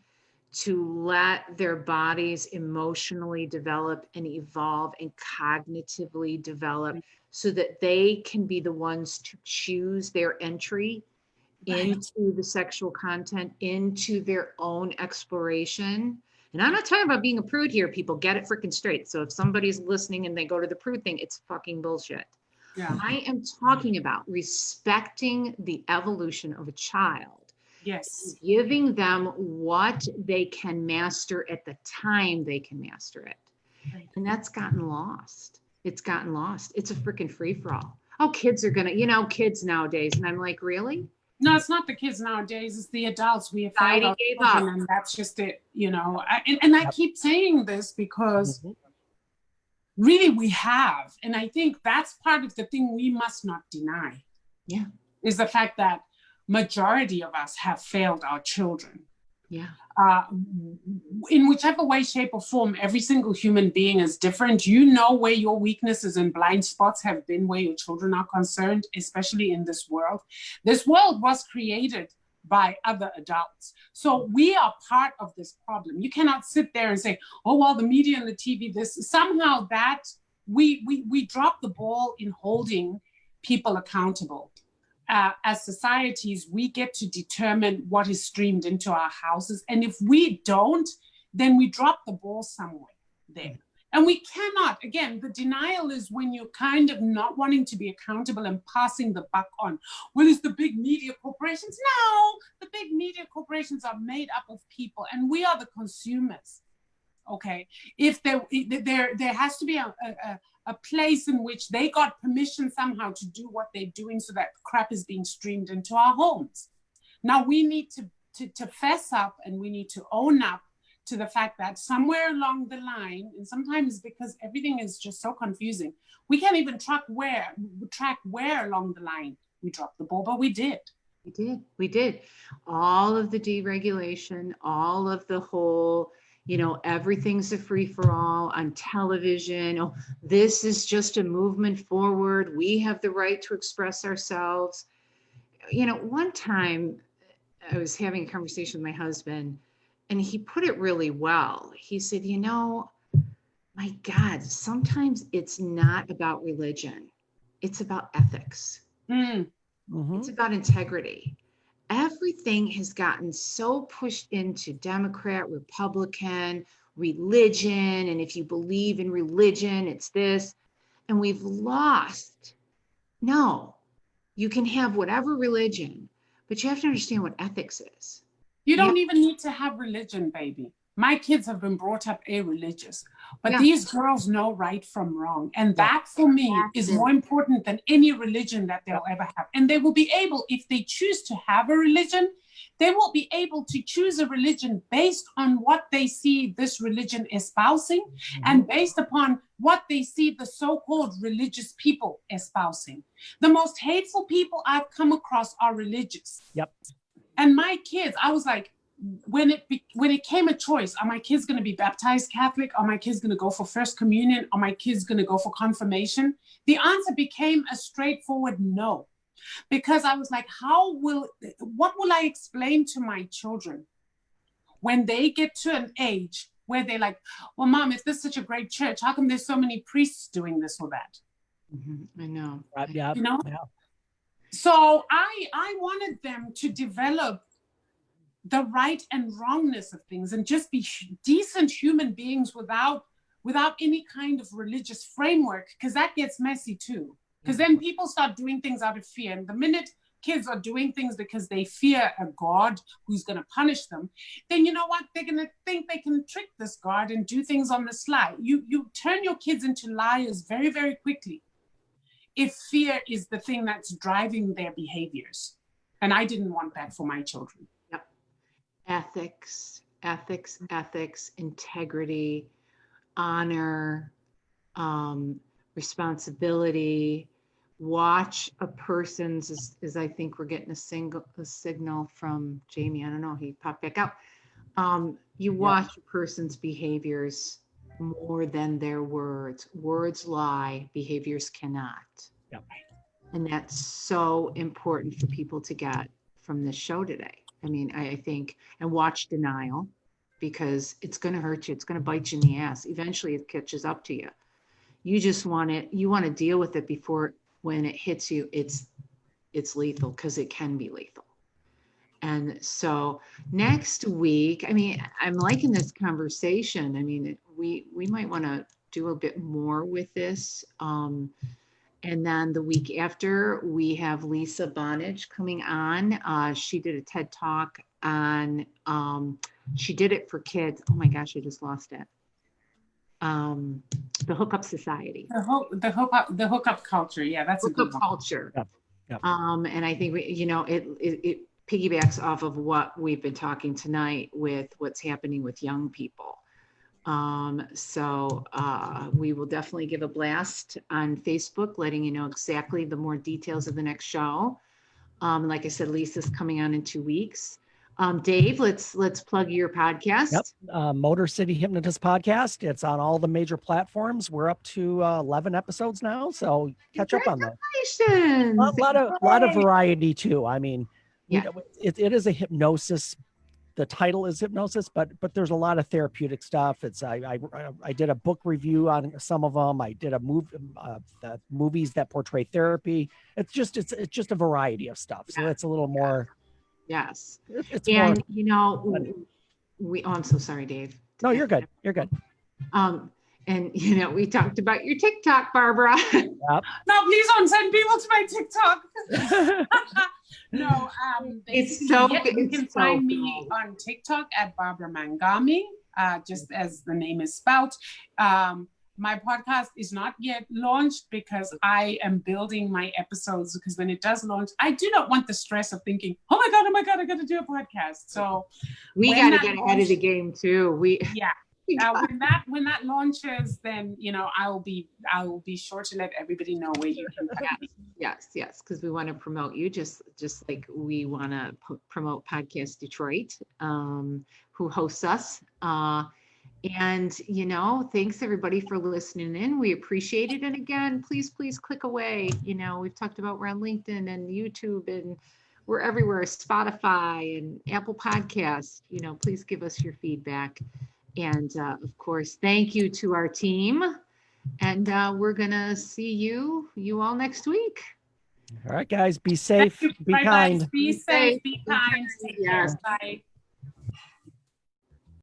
to let their bodies emotionally develop and evolve and cognitively develop so that they can be the ones to choose their entry into the sexual content, into their own exploration. And I'm not talking about being a prude here, people. Get it freaking straight. So if somebody's listening and they go to the prude thing, it's fucking bullshit. Yeah. I am talking about respecting the evolution of a child. Yes. Giving them what they can master at the time they can master it. Right. And that's gotten lost. It's gotten lost. It's a freaking free-for-all. Oh, kids are gonna, kids nowadays. And I'm like, really? No, it's not the kids nowadays. It's the adults. We have Society found out gave children, up. and that's just it. And I keep saying this because really we have, and I think that's part of the thing we must not deny. Yeah. Is the fact that majority of us have failed our children. Yeah. In whichever way, shape, or form, every single human being is different. You know where your weaknesses and blind spots have been where your children are concerned, especially in this world. This world was created by other adults. So we are part of this problem. You cannot sit there and say, oh, well, the media and the TV, this, somehow that we drop the ball in holding people accountable. As societies, we get to determine what is streamed into our houses. And if we don't, then we drop the ball somewhere there. And we cannot, again, the denial is when you're kind of not wanting to be accountable and passing the buck on. Well, it's the big media corporations. No, the big media corporations are made up of people and we are the consumers. Okay, if there has to be a place in which they got permission somehow to do what they're doing so that crap is being streamed into our homes. Now we need to fess up and we need to own up to the fact that somewhere along the line, and sometimes because everything is just so confusing, we can't even track where along the line we dropped the ball, but we did. We did. All of the deregulation, all of the whole, everything's a free-for-all on television. Oh, this is just a movement forward. We have the right to express ourselves. One time I was having a conversation with my husband and he put it really well. He said, my God, sometimes it's not about religion. It's about ethics. It's about integrity. Everything has gotten so pushed into Democrat, Republican, religion. And if you believe in religion, it's this. And we've lost. No, you can have whatever religion, but you have to understand what ethics is. You don't even need to have religion, baby. My kids have been brought up religious, but these girls know right from wrong. And that for me is more important than any religion that they'll ever have. And they will be able, if they choose to have a religion, they will be able to choose a religion based on what they see this religion espousing and based upon what they see the so-called religious people espousing. The most hateful people I've come across are religious. Yep. And my kids, I was like, when it came a choice, are my kids going to be baptized Catholic? Are my kids going to go for First Communion? Are my kids going to go for confirmation? The answer became a straightforward no. Because I was like, what will I explain to my children when they get to an age where they're like, well, Mom, if this is such a great church, how come there's so many priests doing this or that? I know. Yeah. So I wanted them to develop the right and wrongness of things and just be decent human beings without any kind of religious framework, because that gets messy too. Because then people start doing things out of fear. And the minute kids are doing things because they fear a God who's going to punish them, then you know what? They're going to think they can trick this God and do things on the sly. You turn your kids into liars very, very quickly if fear is the thing that's driving their behaviors. And I didn't want that for my children. Yep. Ethics, integrity, honor, responsibility. Watch a person's, as I think we're getting a signal from Jamie. I don't know, he popped back out. You watch a person's behaviors more than their words. Words lie, behaviors cannot. Yep. And that's so important for people to get from this show today. I mean, I think, and watch denial. because it's going to hurt you. It's going to bite you in the ass. Eventually it catches up to you. You just want it, you want to deal with it before when it hits you, it's lethal, because it can be lethal. And so next week, I mean, I'm liking this conversation. I mean, we might want to do a bit more with this. And then the week after, we have Lisa Bonage coming on. She did a TED Talk on, she did it for kids. Oh my gosh, I just lost it. The Hookup Society. The hookup culture. Yeah, that's a good Hookup one. culture. Yep. Yep. And I think it piggybacks off of what we've been talking tonight with what's happening with young people. So we will definitely give a blast on Facebook, letting you know exactly the more details of the next show. Like I said, Lisa's coming on in 2 weeks. Dave, let's plug your podcast. Yep. Motor City Hypnotist Podcast. It's on all the major platforms. We're up to 11 episodes now, so catch up on that. Congratulations. A lot of variety too. I mean, Yeah. it is a hypnosis. The title is hypnosis, but there's a lot of therapeutic stuff. It's I did a book review on some of them. I did a the movies that portray therapy. It's just a variety of stuff. So it's a little more. Yes. It's And more, you know, oh, I'm so sorry, Dave. no, you're good. You're good. And you know, we talked about your TikTok, Barbara. Yep. No, please don't send people to my TikTok. No, It's so you can find me cool. on TikTok at Barbara Mangami, just as the name is spelled. My podcast is not yet launched because I am building my episodes, because when it does launch, I do not want the stress of thinking, oh my God, I got to do a podcast. So we got to get ahead of the game too. Yeah. When that launches, then I will be sure to let everybody know where you can find me. Yes, because we want to promote you just like we want to promote Podcast Detroit, who hosts us. And thanks everybody for listening in. We appreciate it. And again, please click away. We've talked about we're on LinkedIn and YouTube, and we're everywhere, Spotify and Apple Podcasts. Please give us your feedback. And of course, thank you to our team. And we're going to see you all next week. All right, guys, be safe, be kind. Be safe, be kind. Yes. Bye.